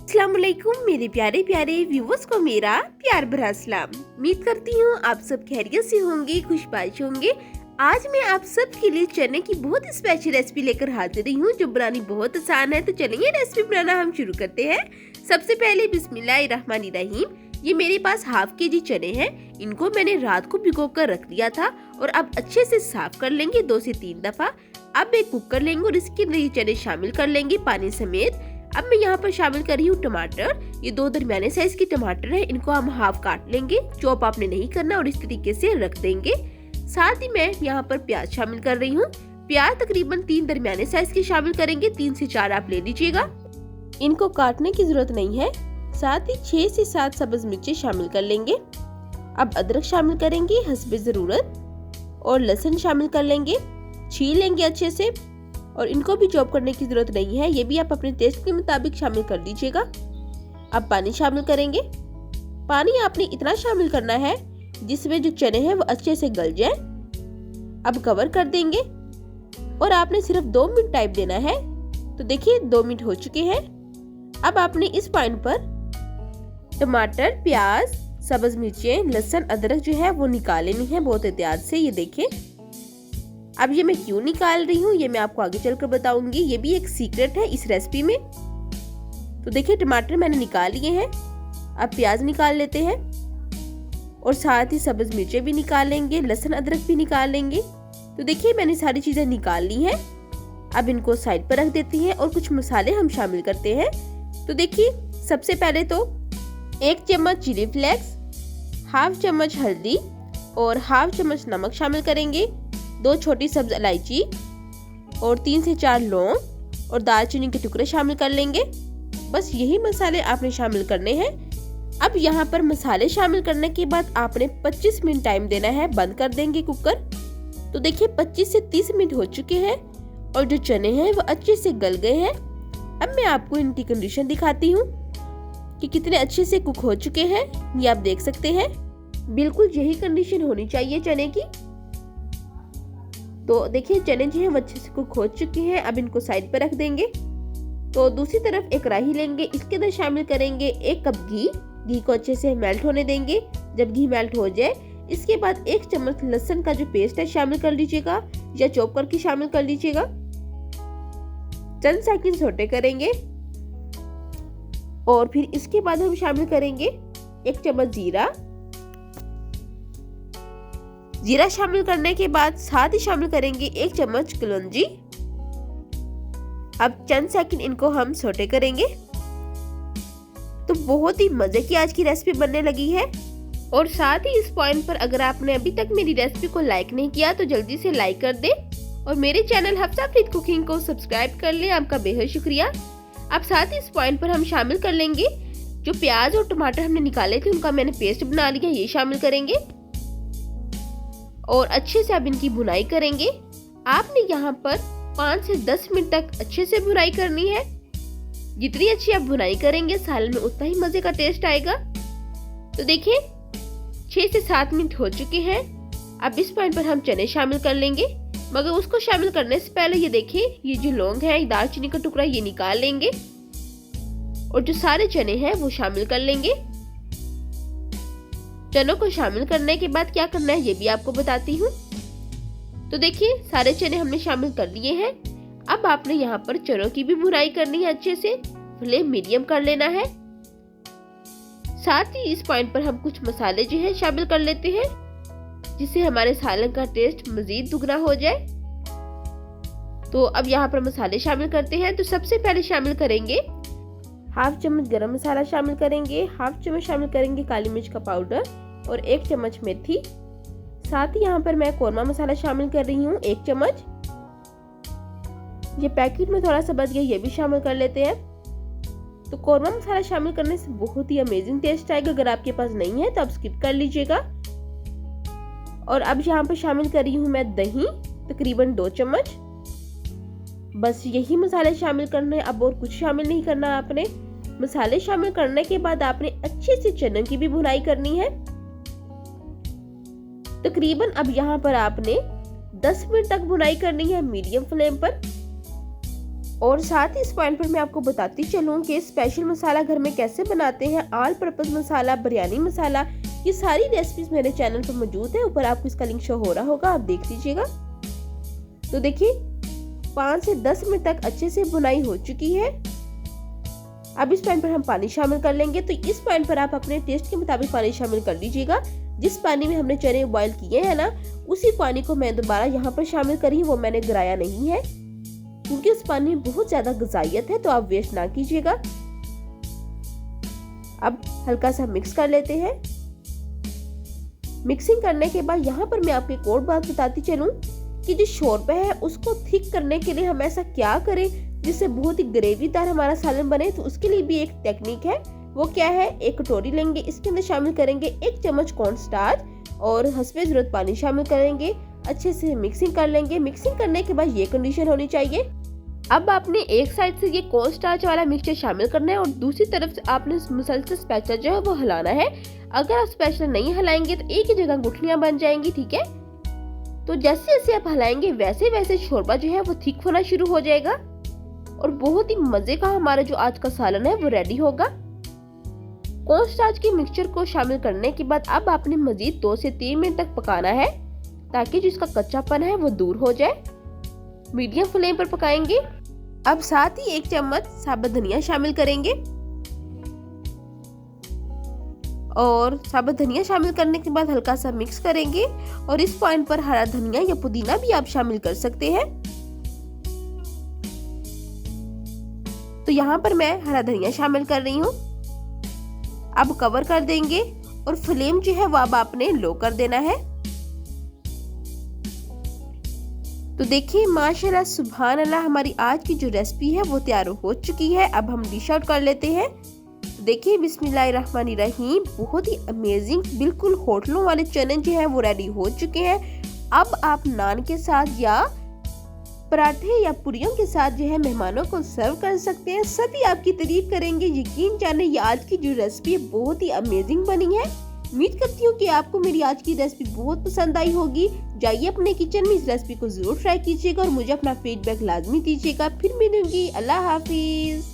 अस्सलाम वालेकुम मेरे प्यारे प्यारे व्यूवर्स को मेरा प्यार भरा सलाम। उम्मीद करती हूँ आप सब खैरियत से होंगे, खुशबाश होंगे। आज मैं आप सब के लिए चने की बहुत स्पेशल रेसिपी लेकर हाजिर हूँ जो बनानी बहुत आसान है। तो चलिए रेसिपी बनाना हम शुरू करते हैं। सबसे पहले बिस्मिल्लाहिर्रहमानिर्रहीम। ये मेरे पास हाफ के जी चने हैं। इनको मैंने रात को भिगो कर रख दिया था और अब अच्छे से साफ कर लेंगे 2 से 3 दफा। अब एक कुकर लेंगे और इसके अंदर ये चने शामिल कर लेंगे पानी समेत। अब मैं यहाँ पर शामिल कर रही हूँ टमाटर। ये 2 दरमियाने साइज के टमाटर हैं। इनको हम हाफ काट लेंगे, चॉप आपने नहीं करना और इस तरीके से रख देंगे। साथ ही मैं यहाँ पर प्याज शामिल कर रही हूँ। प्याज तकरीबन 3 दरमियाने साइज के शामिल करेंगे, 3 से 4 आप ले लीजिएगा। इनको काटने की जरूरत नहीं है। साथ ही 6 से 7 सब्ज मिर्ची शामिल कर लेंगे। अब अदरक शामिल करेंगे हस्बे जरूरत और लहसुन शामिल कर लेंगे, छील लेंगे अच्छे से और इनको भी चॉप करने की जरूरत नहीं है। ये भी आप अपने टेस्ट के मुताबिक शामिल कर दीजिएगा। अब पानी शामिल करेंगे। पानी आपने इतना शामिल करना है जिसमें जो चने हैं वो अच्छे से गल जाए। अब कवर कर देंगे और आपने सिर्फ 2 मिनट टाइम देना है। तो देखिए 2 मिनट हो चुके हैं। अब आपने इस पॉइंट पर टमाटर, प्याज, सब्ज मिर्चें, लहसुन, अदरक जो है वो निकाल लेनी है बहुत एहतियात से। ये देखें। अब ये मैं क्यों निकाल रही हूँ ये मैं आपको आगे चलकर बताऊंगी। ये भी एक सीक्रेट है इस रेसिपी में। तो देखिए टमाटर मैंने निकाल लिए हैं। अब प्याज निकाल लेते हैं और साथ ही सब्ज मिर्चें भी निकाल लेंगे, लहसुन अदरक भी निकाल लेंगे। तो देखिए मैंने सारी चीजें निकाल ली हैं। अब इनको साइड पर रख देते हैं और कुछ मसाले हम शामिल करते हैं। तो देखिए सबसे पहले तो 1 चम्मच चिली फ्लेक्स, हाफ चम्मच हल्दी और हाफ चम्मच नमक शामिल करेंगे, 2 छोटी सब्ज इलायची और 3 से 4 लौंग और दालचीनी के टुकड़े शामिल कर लेंगे। बस यही मसाले आपने शामिल करने हैं। अब यहाँ पर मसाले शामिल करने के बाद आपने 25 मिनट टाइम देना है। बंद कर देंगे कुकर। तो देखिए 25 से 30 मिनट हो चुके हैं और जो चने हैं वो अच्छे से गल गए हैं। अब मैं आपको इनकी कंडीशन दिखाती हूँ कि कितने अच्छे से कुक हो चुके हैं। ये आप देख सकते हैं। बिल्कुल यही कंडीशन होनी चाहिए चने की। तो देखिए चने जो है वो अच्छे से कुक हो चुके हैं। अब इनको साइड पर रख देंगे। तो दूसरी तरफ एक कढ़ाई लेंगे, इसके अंदर शामिल करेंगे 1 कप घी। घी को अच्छे से मेल्ट होने देंगे। जब घी मेल्ट हो जाए इसके बाद 1 चम्मच लहसुन का जो पेस्ट है शामिल कर लीजिएगा या चॉप करके शामिल कर लीजिएगा। चंद सेकंड सौटे करेंगे और फिर इसके बाद हम शामिल करेंगे 1 चम्मच जीरा। जीरा शामिल करने के बाद साथ ही शामिल करेंगे 1 चम्मच कलौंजी। अब चंद सेकंड इनको हम सौटे करेंगे। तो बहुत ही मजे की आज की रेसिपी बनने लगी है। और साथ ही इस पॉइंट पर अगर आपने अभी तक मेरी रेसिपी को लाइक नहीं किया तो जल्दी से लाइक कर दे और मेरे चैनल हफ्सा फरीद कुकिंग को सब्सक्राइब कर ले। आपका बेहद शुक्रिया। अब साथ ही इस पॉइंट पर हम शामिल कर लेंगे जो प्याज और टमाटर हमने निकाले थे उनका मैंने पेस्ट बना लिया, ये शामिल करेंगे और अच्छे से अब इनकी भुनाई करेंगे। आपने यहाँ पर 5 से 10 मिनट तक अच्छे से भुनाई करनी है। जितनी अच्छी आप भुनाई करेंगे सालन में उतना ही मजे का टेस्ट आएगा। तो देखिए 6 से 7 मिनट हो चुके हैं। अब इस पॉइंट पर हम चने शामिल कर लेंगे, मगर उसको शामिल करने से पहले ये देखिए ये जो लौंग है, दालचीनी का टुकड़ा, ये निकाल लेंगे और जो सारे चने हैं वो शामिल कर लेंगे। चनों को शामिल करने के बाद क्या करना है ये भी आपको बताती हूँ। तो देखिए सारे चने हमने शामिल कर लिए हैं। अब आपने यहाँ पर चनों की भी भुनाई करनी है, अच्छे से फ्लेम मीडियम कर लेना है। साथ ही इस पॉइंट पर हम कुछ मसाले जो है शामिल कर लेते हैं जिससे हमारे सालन का टेस्ट मजीद दुगना हो जाए। तो अब यहाँ पर मसाले शामिल करते हैं। तो सबसे पहले शामिल करेंगे हाफ चम्मच गरम मसाला शामिल करेंगे, हाफ चम्मच शामिल करेंगे काली मिर्च का पाउडर और 1 चम्मच मेथी। साथ ही यहाँ पर मैं कौरमा मसाला शामिल कर रही हूँ 1 चम्मच। ये पैकेट में थोड़ा सा बच गया, ये भी शामिल कर लेते हैं। तो कौरमा मसाला शामिल करने से बहुत ही अमेजिंग टेस्ट आएगा। अगर आपके पास नहीं है तो आप स्किप कर लीजिएगा। और अब यहाँ पर शामिल कर रही हूँ मैं दही, तकरीबन 2 चम्मच। बस यही मसाले शामिल करने, अब और कुछ शामिल नहीं करना आपने। मसाले शामिल करने के बाद आपने अच्छे से चने की भी भुनाई करनी है। तकरीबन अब यहाँ पर आपने 10 मिनट तक भुनाई करनी है मीडियम फ्लेम पर। और साथ ही इस पॉइंट पर मैं आपको बताती चलूँ कि स्पेशल मसाला घर में कैसे बनाते हैं, ऑल पर्पस मसाला, बिरयानी मसाला, ये सारी रेसिपीज मेरे चैनल पर मौजूद है। ऊपर आपको इसका लिंक शो हो रहा होगा, आप देख लीजिएगा। तो देखिए 5 से 10 मिनट तक अच्छे से बुनाई हो चुकी है। अब इस पॉइंट पर हम पानी शामिल कर लेंगे। तो इस पॉइंट पर आप अपने टेस्ट के मुताबिक पानी शामिल कर लीजिएगा। जिस पानी में हमने चने बॉईल किए हैं ना, उसी पानी को मैं दोबारा यहाँ पर शामिल करी, वो मैंने गिराया नहीं है क्योंकि उस पानी में बहुत ज्यादा ग़िज़ाइयत है, तो आप वेस्ट ना कीजिएगा। अब हल्का सा मिक्स कर लेते हैं। मिक्सिंग करने के बाद यहाँ पर मैं आपको एक और बात बताती चलूं कि जो शोरबा है उसको थिक करने के लिए हम ऐसा क्या करें जिससे बहुत ही ग्रेवीदार हमारा सालन बने। तो उसके लिए भी एक टेक्निक है। वो क्या है, एक कटोरी लेंगे, इसके अंदर शामिल करेंगे 1 चम्मच कॉर्न स्टार्च और हस्बे ज़रूरत पानी शामिल करेंगे। अच्छे से मिक्सिंग कर लेंगे। मिक्सिंग करने के बाद ये कंडीशन होनी चाहिए। अब आपने एक साइड से ये कॉर्न स्टार्च वाला मिक्सचर शामिल करना है और दूसरी तरफ से आपने मुसलसल स्पैचुला जो है वो हिलाना है। अगर आप स्पैचुला नहीं हिलाएंगे तो एक ही जगह गुठलियां बन जाएंगी, ठीक है। तो जैसे जैसे आप हिलाएंगे वैसे वैसे शोरबा जो है वो थिक होना शुरू हो जाएगा और बहुत ही मजे का हमारा जो आज का सालन है वो रेडी होगा। कॉर्न स्टार्च के मिक्सचर को शामिल करने के बाद अब आपने मजीद 2 से 3 मिनट तक पकाना है ताकि जो इसका कच्चापन है वो दूर हो जाए। मीडियम फ्लेम पर पकाएंगे। अब साथ ही 1 चम्मच साबुत धनिया शामिल करेंगे और साबुत धनिया शामिल करने के बाद हल्का सा मिक्स करेंगे। और इस पॉइंट पर हरा धनिया या पुदीना भी आप शामिल कर सकते हैं। तो यहाँ पर मैं हरा धनिया शामिल कर रही हूँ। अब कवर कर देंगे और फ्लेम जो है वो अब आपने लो कर देना है। तो देखिए माशाल्लाह सुभान अल्लाह, हमारी आज की जो रेसिपी है वो तैयार हो चुकी है। अब हम डिश आउट कर लेते हैं। देखिए बिस्मिल्लाहिर्रहमानिर्रहीम, बहुत ही अमेजिंग, बिल्कुल होटलों वाले चने जो है वो रेडी हो चुके हैं। अब आप नान के साथ या पराठे या पुरियों के साथ जो है मेहमानों को सर्व कर सकते हैं। सभी आपकी तारीफ करेंगे। यकीन जाने ये आज की जो रेसिपी है बहुत ही अमेजिंग बनी है। उम्मीद करती हूँ कि आपको मेरी आज की रेसिपी बहुत पसंद आई होगी। जाइए अपने किचन में इस रेसिपी को जरूर ट्राई कीजिएगा और मुझे अपना फीडबैक लाजमी दीजिएगा। फिर मिलूंगी। अल्लाह हाफिज।